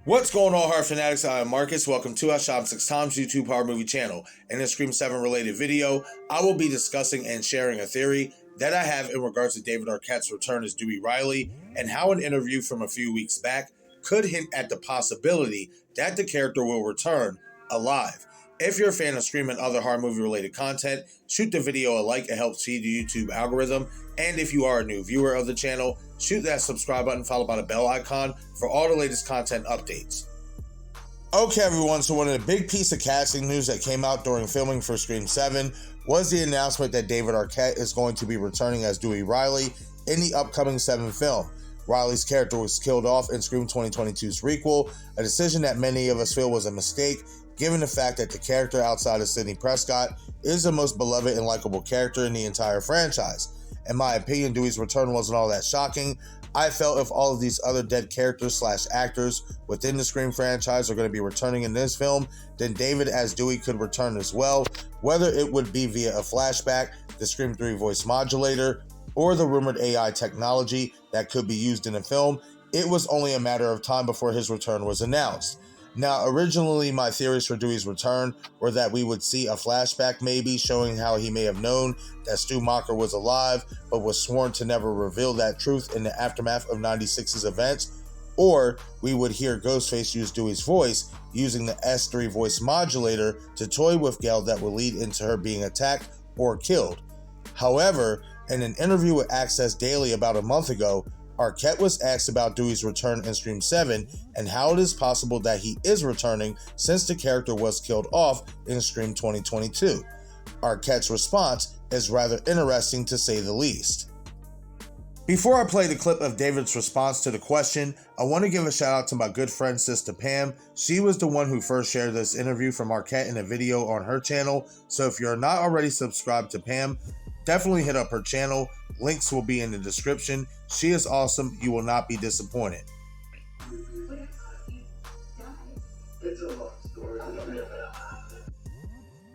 What's going on, horror fanatics? I am Marcus. Welcome to our Shop 6 Times YouTube horror movie channel. In this Scream 7 related video, I will be discussing and sharing a theory that I have in regards to David Arquette's return as Dewey Riley, and how an interview from a few weeks back could hint at the possibility that the character will return alive. If you're a fan of Scream and other horror movie related content, shoot the video a like. It helps feed the YouTube algorithm. And if you are a new viewer of the channel, shoot that subscribe button followed by the bell icon for all the latest content updates. Okay everyone, so one of the big piece of casting news that came out during filming for Scream 7 was the announcement that David Arquette is going to be returning as Dewey Riley in the upcoming 7 film. Riley's character was killed off in Scream 2022's requel, a decision that many of us feel was a mistake, given the fact that the character outside of Sidney Prescott is the most beloved and likable character in the entire franchise. In my opinion, Dewey's return wasn't all that shocking. I felt if all of these other dead characters / actors within the Scream franchise are going to be returning in this film, then David as Dewey could return as well, whether it would be via a flashback, the Scream 3 voice modulator, or the rumored AI technology that could be used in the film. It was only a matter of time before his return was announced. Now, originally my theories for Dewey's return were that we would see a flashback maybe showing how he may have known that Stu Macher was alive but was sworn to never reveal that truth in the aftermath of 96's events, or we would hear Ghostface use Dewey's voice using the S3 voice modulator to toy with Gail that would lead into her being attacked or killed. However, in an interview with Access Daily about a month ago, Arquette was asked about Dewey's return in Scream 7 and how it is possible that he is returning since the character was killed off in Scream 2022. Arquette's response is rather interesting to say the least. Before I play the clip of David's response to the question, I want to give a shout out to my good friend sister Pam. She was the one who first shared this interview from Arquette in a video on her channel, so if you're not already subscribed to Pam, definitely hit up her channel. Links will be in the description. She is awesome. You will not be disappointed.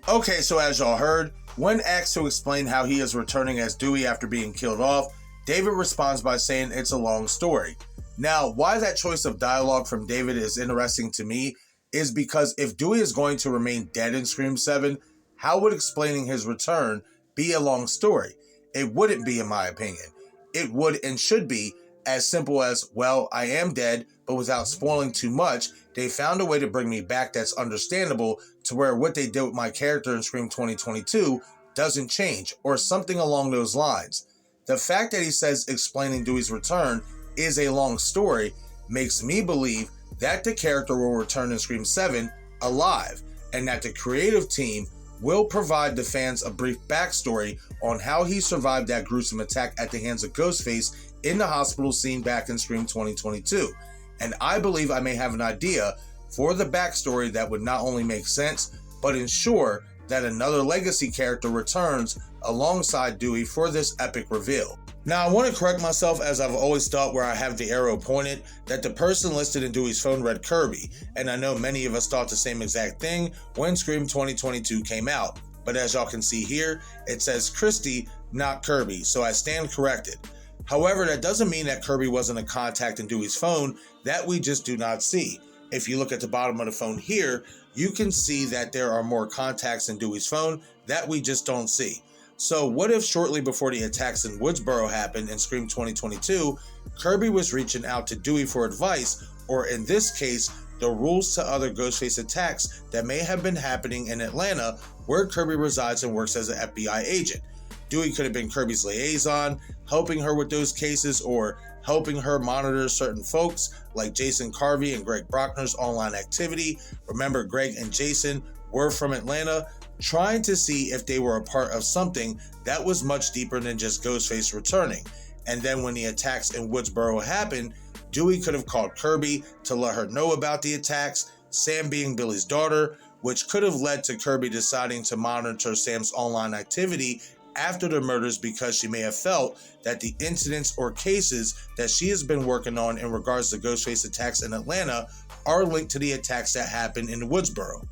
Okay, so as y'all heard, when asked to explain how he is returning as Dewey after being killed off, David responds by saying it's a long story. Now, why that choice of dialogue from David is interesting to me is because if Dewey is going to remain dead in Scream 7, how would explaining his return be a long story? It wouldn't be, in my opinion. It would and should be as simple as, well, I am dead, but without spoiling too much, they found a way to bring me back that's understandable to where what they did with my character in Scream 2022 doesn't change, or something along those lines. The fact that he says explaining Dewey's return is a long story makes me believe that the character will return in Scream 7 alive, and that the creative team will provide the fans a brief backstory on how he survived that gruesome attack at the hands of Ghostface in the hospital scene back in Scream 2022. And I believe I may have an idea for the backstory that would not only make sense, but ensure that another legacy character returns alongside Dewey for this epic reveal. Now, I want to correct myself, as I've always thought where I have the arrow pointed, that the person listed in Dewey's phone read Kirby, and I know many of us thought the same exact thing when Scream 2022 came out. But as y'all can see here, it says Christy, not Kirby, so I stand corrected. However, that doesn't mean that Kirby wasn't a contact in Dewey's phone that we just do not see. If you look at the bottom of the phone here, you can see that there are more contacts in Dewey's phone that we just don't see. So what if shortly before the attacks in Woodsboro happened in Scream 2022, Kirby was reaching out to Dewey for advice, or in this case, the rules to other Ghostface attacks that may have been happening in Atlanta, where Kirby resides and works as an FBI agent. Dewey could have been Kirby's liaison, helping her with those cases, or helping her monitor certain folks like Jason Carvey and Greg Brockner's online activity. Remember, Greg and Jason were from Atlanta, trying to see if they were a part of something that was much deeper than just Ghostface returning. And then when the attacks in Woodsboro happened, Dewey could have called Kirby to let her know about the attacks, Sam being Billy's daughter, which could have led to Kirby deciding to monitor Sam's online activity after the murders because she may have felt that the incidents or cases that she has been working on in regards to Ghostface attacks in Atlanta are linked to the attacks that happened in Woodsboro.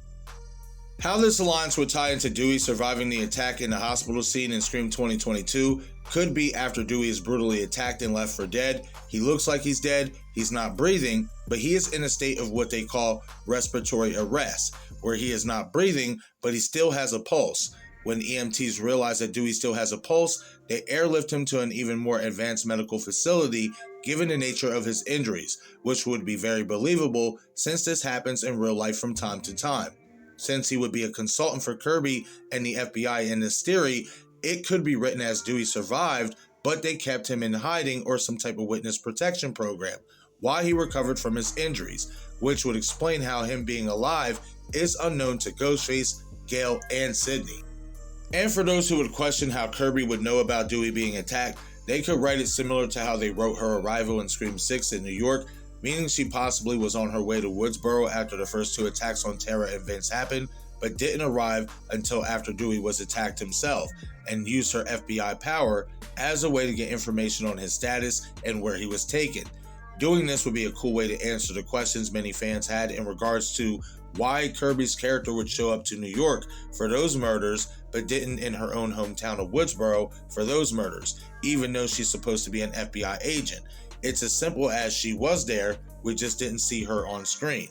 How this alliance would tie into Dewey surviving the attack in the hospital scene in Scream 2022 could be after Dewey is brutally attacked and left for dead. He looks like he's dead, he's not breathing, but he is in a state of what they call respiratory arrest, where he is not breathing, but he still has a pulse. When EMTs realize that Dewey still has a pulse, they airlift him to an even more advanced medical facility given the nature of his injuries, which would be very believable since this happens in real life from time to time. Since he would be a consultant for Kirby and the FBI in this theory, it could be written as Dewey survived, but they kept him in hiding or some type of witness protection program while he recovered from his injuries, which would explain how him being alive is unknown to Ghostface, Gale, and Sidney. And for those who would question how Kirby would know about Dewey being attacked, they could write it similar to how they wrote her arrival in Scream 6 in New York, meaning she possibly was on her way to Woodsboro after the first two attacks on Tara and Vince happened, but didn't arrive until after Dewey was attacked himself, and used her FBI power as a way to get information on his status and where he was taken. Doing this would be a cool way to answer the questions many fans had in regards to why Kirby's character would show up to New York for those murders, but didn't in her own hometown of Woodsboro for those murders, even though she's supposed to be an FBI agent. It's as simple as she was there, we just didn't see her on screen.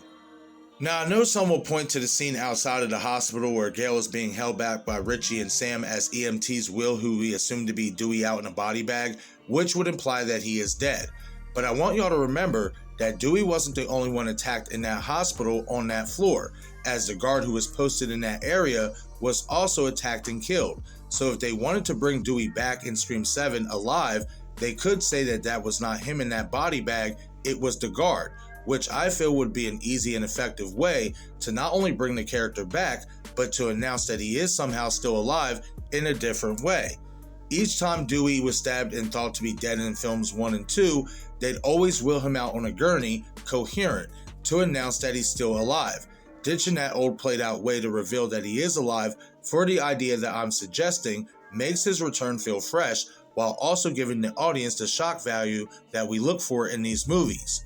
Now, I know some will point to the scene outside of the hospital where Gale is being held back by Richie and Sam as EMTs wheel who we assume to be Dewey out in a body bag, which would imply that he is dead. But I want y'all to remember that Dewey wasn't the only one attacked in that hospital on that floor, as the guard who was posted in that area was also attacked and killed. So if they wanted to bring Dewey back in Scream 7 alive, they could say that that was not him in that body bag, it was the guard, which I feel would be an easy and effective way to not only bring the character back, but to announce that he is somehow still alive in a different way. Each time Dewey was stabbed and thought to be dead in films 1 and 2, they'd always wheel him out on a gurney, coherent, to announce that he's still alive, ditching that old played out way to reveal that he is alive for the idea that I'm suggesting makes his return feel fresh, while also giving the audience the shock value that we look for in these movies.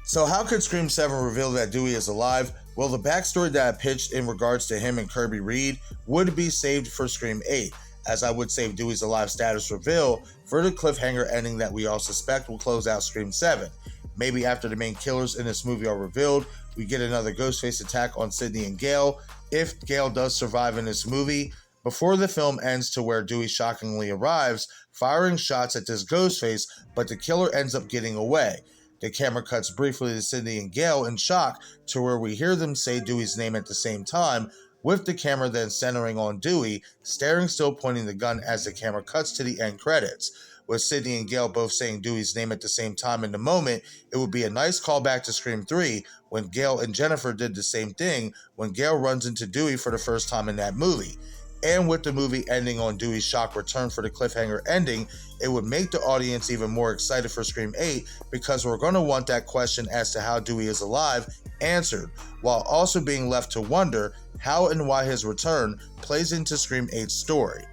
So how could Scream 7 reveal that Dewey is alive? Well, the backstory that I pitched in regards to him and Kirby Reed would be saved for Scream 8, as I would save Dewey's alive status reveal for the cliffhanger ending that we all suspect will close out Scream 7. Maybe after the main killers in this movie are revealed, we get another Ghostface attack on Sidney and Gale, if Gale does survive in this movie, before the film ends, to where Dewey shockingly arrives, firing shots at this Ghostface, but the killer ends up getting away. The camera cuts briefly to Sidney and Gale in shock, to where we hear them say Dewey's name at the same time, with the camera then centering on Dewey, staring still pointing the gun as the camera cuts to the end credits. With Sidney and Gale both saying Dewey's name at the same time in the moment, it would be a nice callback to Scream 3 when Gale and Jennifer did the same thing when Gale runs into Dewey for the first time in that movie. And with the movie ending on Dewey's shock return for the cliffhanger ending, it would make the audience even more excited for Scream 8 because we're going to want that question as to how Dewey is alive answered, while also being left to wonder how and why his return plays into Scream 8's story.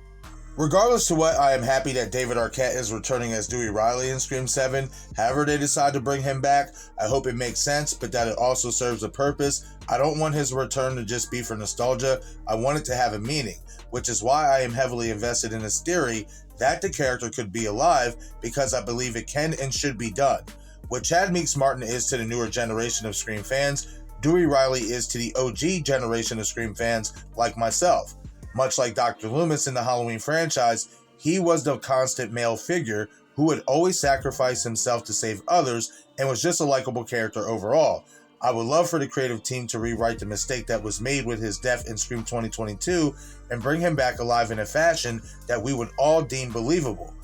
Regardless of what, I am happy that David Arquette is returning as Dewey Riley in Scream 7. However they decide to bring him back, I hope it makes sense, but that it also serves a purpose. I don't want his return to just be for nostalgia. I want it to have a meaning, which is why I am heavily invested in this theory that the character could be alive, because I believe it can and should be done. What Chad Meeks Martin is to the newer generation of Scream fans, Dewey Riley is to the OG generation of Scream fans like myself. Much like Dr. Loomis in the Halloween franchise, he was the constant male figure who would always sacrifice himself to save others and was just a likable character overall. I would love for the creative team to rewrite the mistake that was made with his death in Scream 2022 and bring him back alive in a fashion that we would all deem believable.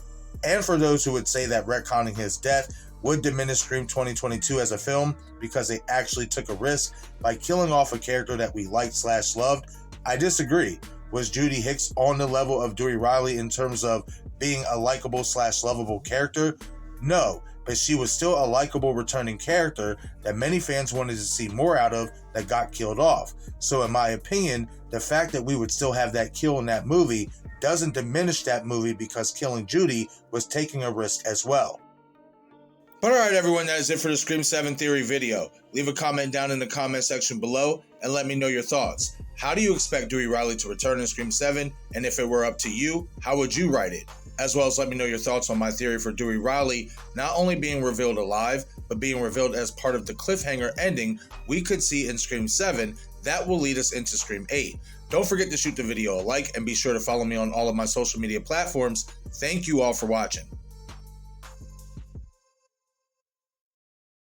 And for those who would say that retconning his death would diminish Scream 2022 as a film because they actually took a risk by killing off a character that we liked/loved, I disagree. Was Judy Hicks on the level of Dewey Riley in terms of being a likable/lovable character? No, but she was still a likable returning character that many fans wanted to see more out of that got killed off. So in my opinion, the fact that we would still have that kill in that movie doesn't diminish that movie because killing Judy was taking a risk as well. But alright everyone, that is it for the Scream 7 theory video. Leave a comment down in the comment section below and let me know your thoughts. How do you expect Dewey Riley to return in Scream 7? And if it were up to you, how would you write it? As well as let me know your thoughts on my theory for Dewey Riley not only being revealed alive, but being revealed as part of the cliffhanger ending we could see in Scream 7 that will lead us into Scream 8. Don't forget to shoot the video a like and be sure to follow me on all of my social media platforms. Thank you all for watching.